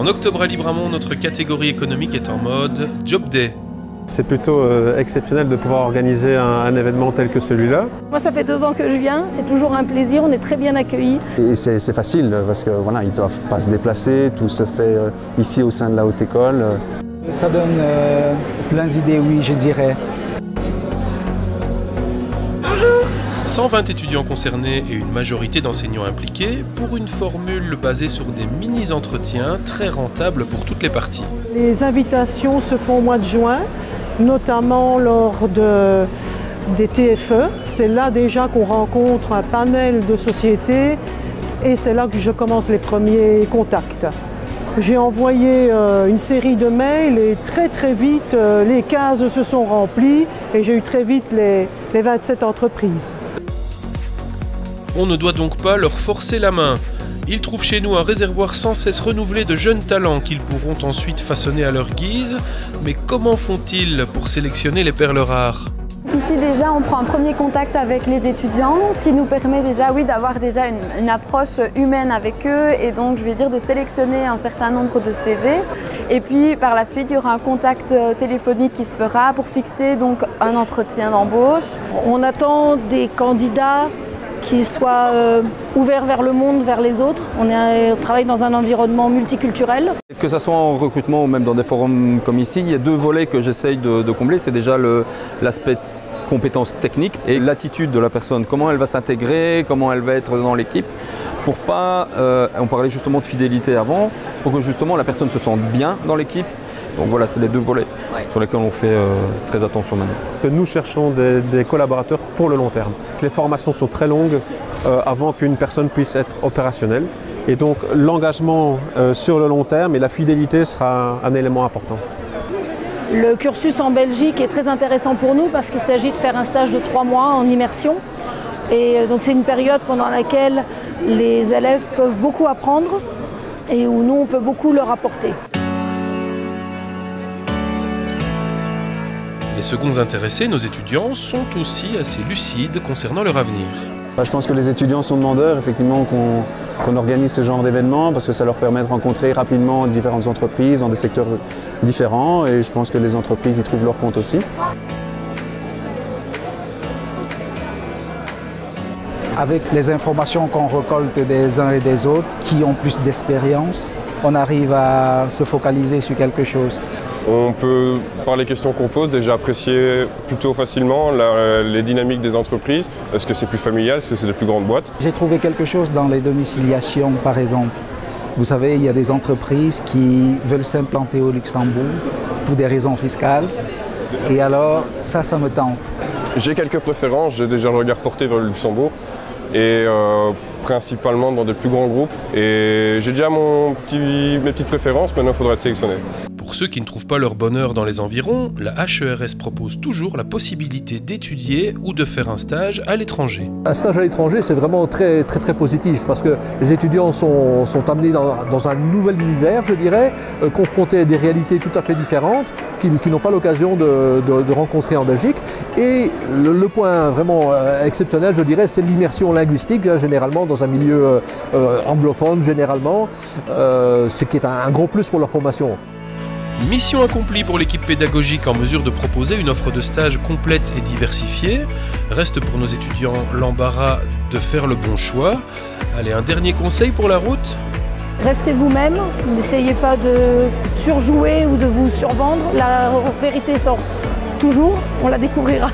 octobre à Libramont, notre catégorie économique est en mode Job Day. C'est plutôt exceptionnel de pouvoir organiser un événement tel que celui-là. Moi, ça fait 2 ans que je viens, c'est toujours un plaisir, on est très bien accueillis. Et c'est facile parce que voilà, ils ne doivent pas se déplacer, tout se fait ici au sein de la haute école. Ça donne plein d'idées, oui, je dirais. 120 étudiants concernés et une majorité d'enseignants impliqués pour une formule basée sur des mini-entretiens très rentables pour toutes les parties. Les invitations se font au mois de juin, notamment lors des TFE. C'est là déjà qu'on rencontre un panel de sociétés et c'est là que je commence les premiers contacts. J'ai envoyé une série de mails et très vite les cases se sont remplies et j'ai eu très vite les 27 entreprises. On ne doit donc pas leur forcer la main. Ils trouvent chez nous un réservoir sans cesse renouvelé de jeunes talents qu'ils pourront ensuite façonner à leur guise. Mais comment font-ils pour sélectionner les perles rares ? Ici déjà on prend un premier contact avec les étudiants, ce qui nous permet déjà d'avoir déjà une approche humaine avec eux et donc je vais dire de sélectionner un certain nombre de CV. Et puis par la suite il y aura un contact téléphonique qui se fera pour fixer donc un entretien d'embauche. On attend des candidats qui soient ouverts vers le monde, vers les autres. On travaille dans un environnement multiculturel. Que ce soit en recrutement ou même dans des forums comme ici, il y a 2 volets que j'essaye de combler. C'est déjà l'aspect compétences techniques et l'attitude de la personne, comment elle va s'intégrer, comment elle va être dans l'équipe, pour pas, on parlait justement de fidélité avant, pour que justement la personne se sente bien dans l'équipe. Donc voilà, c'est les 2 volets sur lesquels on fait très attention maintenant. Nous cherchons des collaborateurs pour le long terme. Les formations sont très longues avant qu'une personne puisse être opérationnelle. Et donc l'engagement sur le long terme et la fidélité sera un élément important. Le cursus en Belgique est très intéressant pour nous parce qu'il s'agit de faire un stage de 3 mois en immersion. Et donc c'est une période pendant laquelle les élèves peuvent beaucoup apprendre et où nous on peut beaucoup leur apporter. Les seconds intéressés, nos étudiants, sont aussi assez lucides concernant leur avenir. Je pense que les étudiants sont demandeurs, effectivement, qu'on organise ce genre d'événements parce que ça leur permet de rencontrer rapidement différentes entreprises dans des secteurs différents et je pense que les entreprises y trouvent leur compte aussi. Avec les informations qu'on récolte des uns et des autres, qui ont plus d'expérience, on arrive à se focaliser sur quelque chose. On peut, par les questions qu'on pose, déjà apprécier plutôt facilement les dynamiques des entreprises. Est-ce que c'est plus familial? Est-ce que c'est des plus grandes boîtes? J'ai trouvé quelque chose dans les domiciliations, par exemple. Vous savez, il y a des entreprises qui veulent s'implanter au Luxembourg pour des raisons fiscales. Et alors, ça me tente. J'ai quelques préférences. J'ai déjà le regard porté vers le Luxembourg. Et principalement dans des plus grands groupes. Et j'ai déjà mes petites préférences, maintenant il faudra être sélectionné. Pour ceux qui ne trouvent pas leur bonheur dans les environs, la HERS propose toujours la possibilité d'étudier ou de faire un stage à l'étranger. Un stage à l'étranger, c'est vraiment très positif parce que les étudiants sont amenés dans un nouvel univers, je dirais, confrontés à des réalités tout à fait différentes qu'ils n'ont pas l'occasion de rencontrer en Belgique. Et le point vraiment exceptionnel, je dirais, c'est l'immersion linguistique, généralement dans un milieu anglophone, généralement, ce qui est un gros plus pour leur formation. Mission accomplie pour l'équipe pédagogique en mesure de proposer une offre de stage complète et diversifiée. Reste pour nos étudiants l'embarras de faire le bon choix. Allez, un dernier conseil pour la route? Restez vous-même, n'essayez pas de surjouer ou de vous survendre. La vérité sort toujours, on la découvrira.